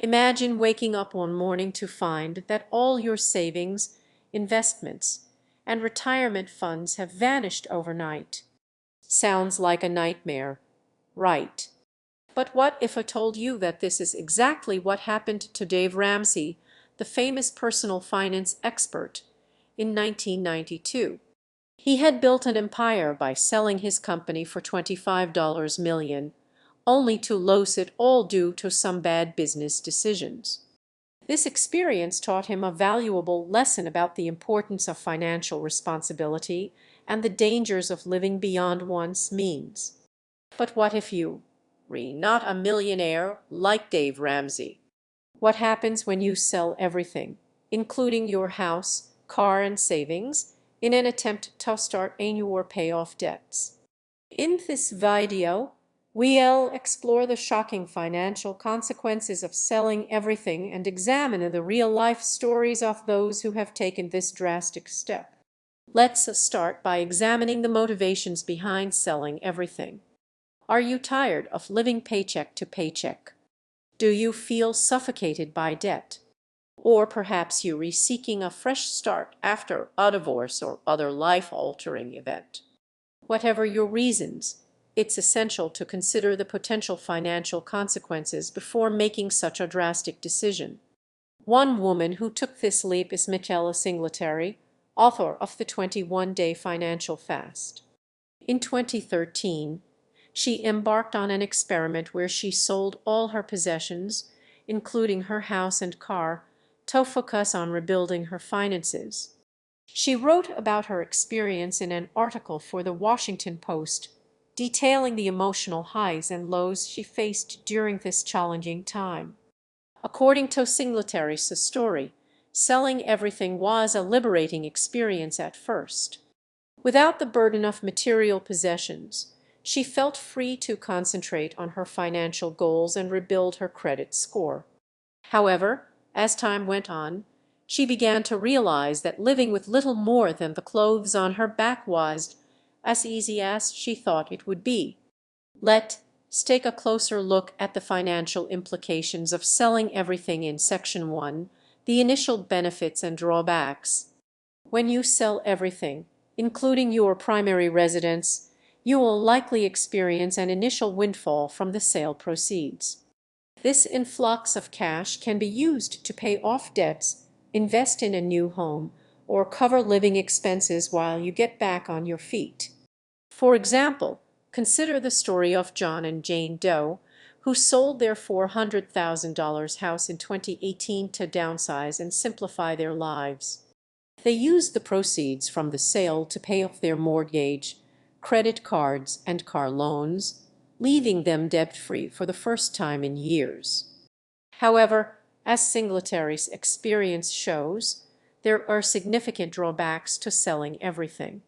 Imagine waking up one morning to find that all your savings, investments, and retirement funds have vanished overnight. Sounds like a nightmare, right? But what if I told you that this is exactly what happened to Dave Ramsey, the famous personal finance expert, in 1992? He had built an empire by selling his company for $25 million, only to lose it all due to some bad business decisions. This experience taught him a valuable lesson about the importance of financial responsibility and the dangers of living beyond one's means. But what if you were not a millionaire like Dave Ramsey? What happens when you sell everything, including your house, car, and savings, in an attempt to start your payoff debts? In this video, we'll explore the shocking financial consequences of selling everything and examine the real-life stories of those who have taken this drastic step. Let's start by examining the motivations behind selling everything. Are you tired of living paycheck to paycheck? Do you feel suffocated by debt? Or perhaps you're seeking a fresh start after a divorce or other life-altering event. Whatever your reasons, it's essential to consider the potential financial consequences before making such a drastic decision. One woman who took this leap is Michela Singletary, author of the 21-Day Financial Fast. In 2013, she embarked on an experiment where she sold all her possessions, including her house and car, to focus on rebuilding her finances. She wrote about her experience in an article for the Washington Post, detailing the emotional highs and lows she faced during this challenging time. According to Singletary's story, selling everything was a liberating experience at first. Without the burden of material possessions, she felt free to concentrate on her financial goals and rebuild her credit score. However, as time went on, she began to realize that living with little more than the clothes on her back was as easy as she thought it would be. Let's take a closer look at the financial implications of selling everything in Section 1, the initial benefits and drawbacks. When you sell everything, including your primary residence, you will likely experience an initial windfall from the sale proceeds. This influx of cash can be used to pay off debts, invest in a new home, or cover living expenses while you get back on your feet. For example, consider the story of John and Jane Doe, who sold their $400,000 house in 2018 to downsize and simplify their lives. They used the proceeds from the sale to pay off their mortgage, credit cards, and car loans, leaving them debt-free for the first time in years. However, as Singletary's experience shows, there are significant drawbacks to selling everything.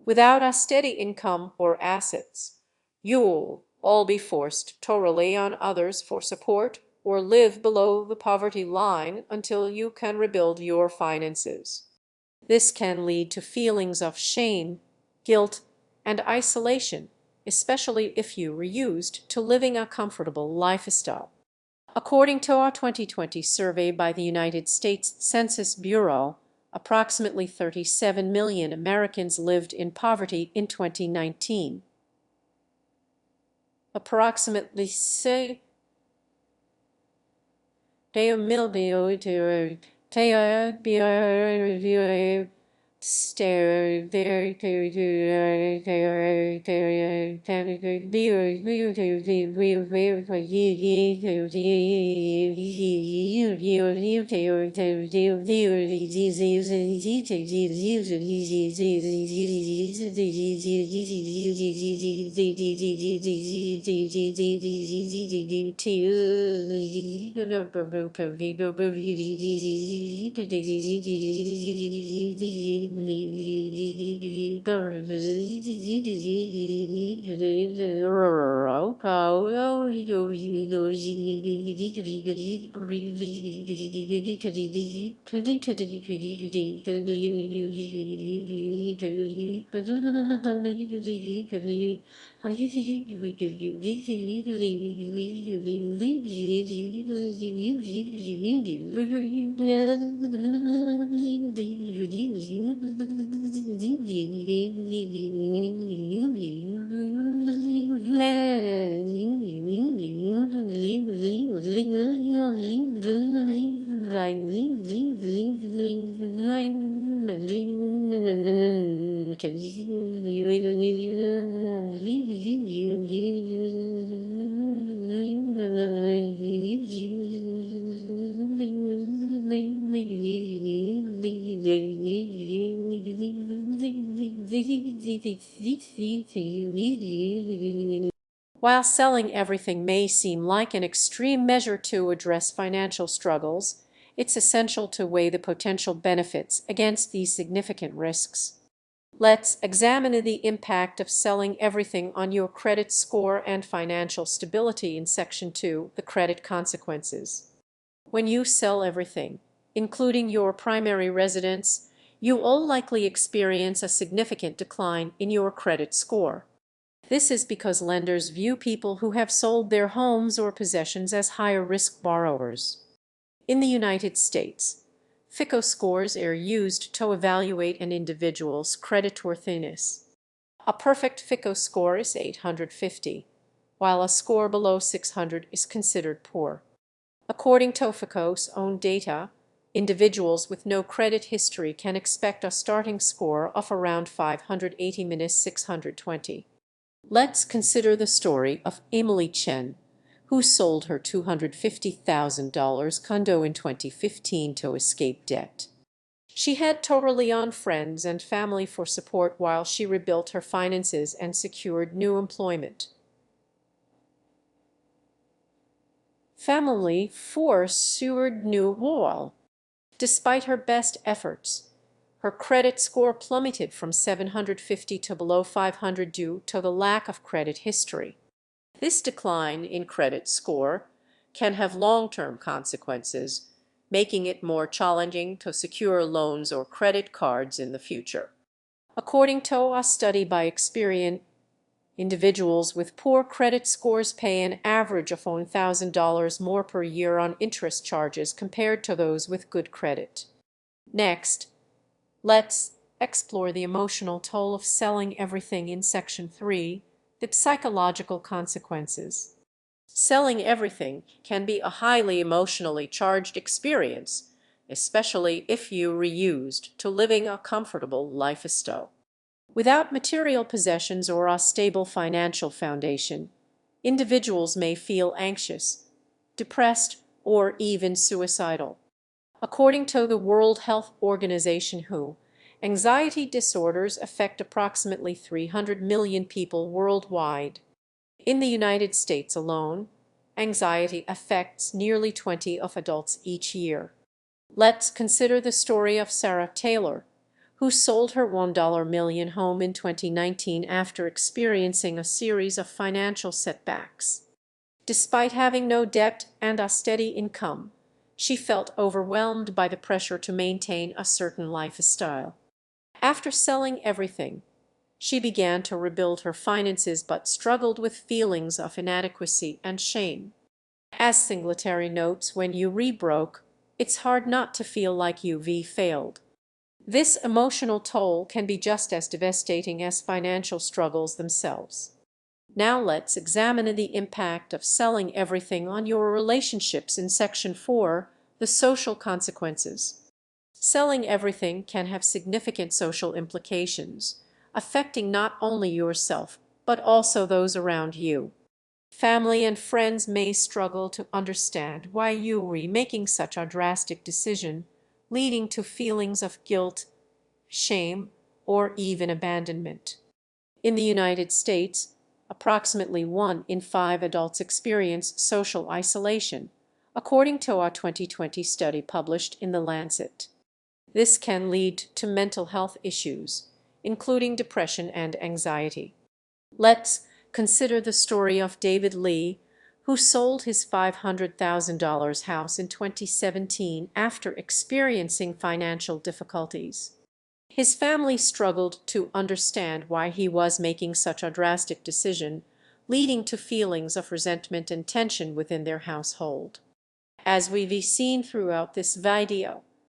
Without a steady income or assets, you'll all be forced to rely on others for support or live below the poverty line until you can rebuild your finances. This can lead to feelings of shame, guilt, and isolation, especially if you were used to living a comfortable lifestyle. According to a 2020 survey by the United States Census Bureau, approximately 37 million Americans lived in poverty in 2019. Approximately 6 While selling everything may seem like an extreme measure to address financial struggles, it's essential to weigh the potential benefits against these significant risks. Let's examine the impact of selling everything on your credit score and financial stability in Section 2, the credit consequences. When you sell everything, including your primary residence, you will likely experience a significant decline in your credit score. This is because lenders view people who have sold their homes or possessions as higher-risk borrowers. In the United States, FICO scores are used to evaluate an individual's creditworthiness. A perfect FICO score is 850, while a score below 600 is considered poor. According to FICO's own data, individuals with no credit history can expect a starting score of around 580-620. Let's consider the story of Emily Chen, who sold her $250,000 condo in 2015 to escape debt. She had to rely on friends and family for support while she rebuilt her finances and secured new employment. Family forced new wall. Despite her best efforts, her credit score plummeted from 750 to below 500 due to the lack of credit history. This decline in credit score can have long-term consequences, making it more challenging to secure loans or credit cards in the future. According to a study by Experian, individuals with poor credit scores pay an average of $1,000 more per year on interest charges compared to those with good credit. Next, let's explore the emotional toll of selling everything in Section 3, the psychological consequences. Selling everything can be a highly emotionally charged experience, especially if you reused to living a comfortable lifestyle. Without material possessions or a stable financial foundation, individuals may feel anxious, depressed, or even suicidal. According to the World Health Organization (WHO), anxiety disorders affect approximately 300 million people worldwide. In the United States alone, anxiety affects nearly 20 of adults each year. Let's consider the story of Sarah Taylor, who sold her $1 million home in 2019 after experiencing a series of financial setbacks. Despite having no debt and a steady income, she felt overwhelmed by the pressure to maintain a certain lifestyle. After selling everything, she began to rebuild her finances but struggled with feelings of inadequacy and shame. As Singletary notes, when you rebroke, it's hard not to feel like you've failed. This emotional toll can be just as devastating as financial struggles themselves. Now let's examine the impact of selling everything on your relationships in Section 4, the social consequences. Selling everything can have significant social implications, affecting not only yourself, but also those around you. Family and friends may struggle to understand why you were making such a drastic decision, leading to feelings of guilt, shame, or even abandonment. In the United States, approximately 1 in 5 adults experience social isolation, according to a 2020 study published in The Lancet. This can lead to mental health issues, including depression and anxiety. Let's consider the story of David Lee, who sold his $500,000 house in 2017 after experiencing financial difficulties. His family struggled to understand why he was making such a drastic decision, leading to feelings of resentment and tension within their household. As we've seen throughout this video,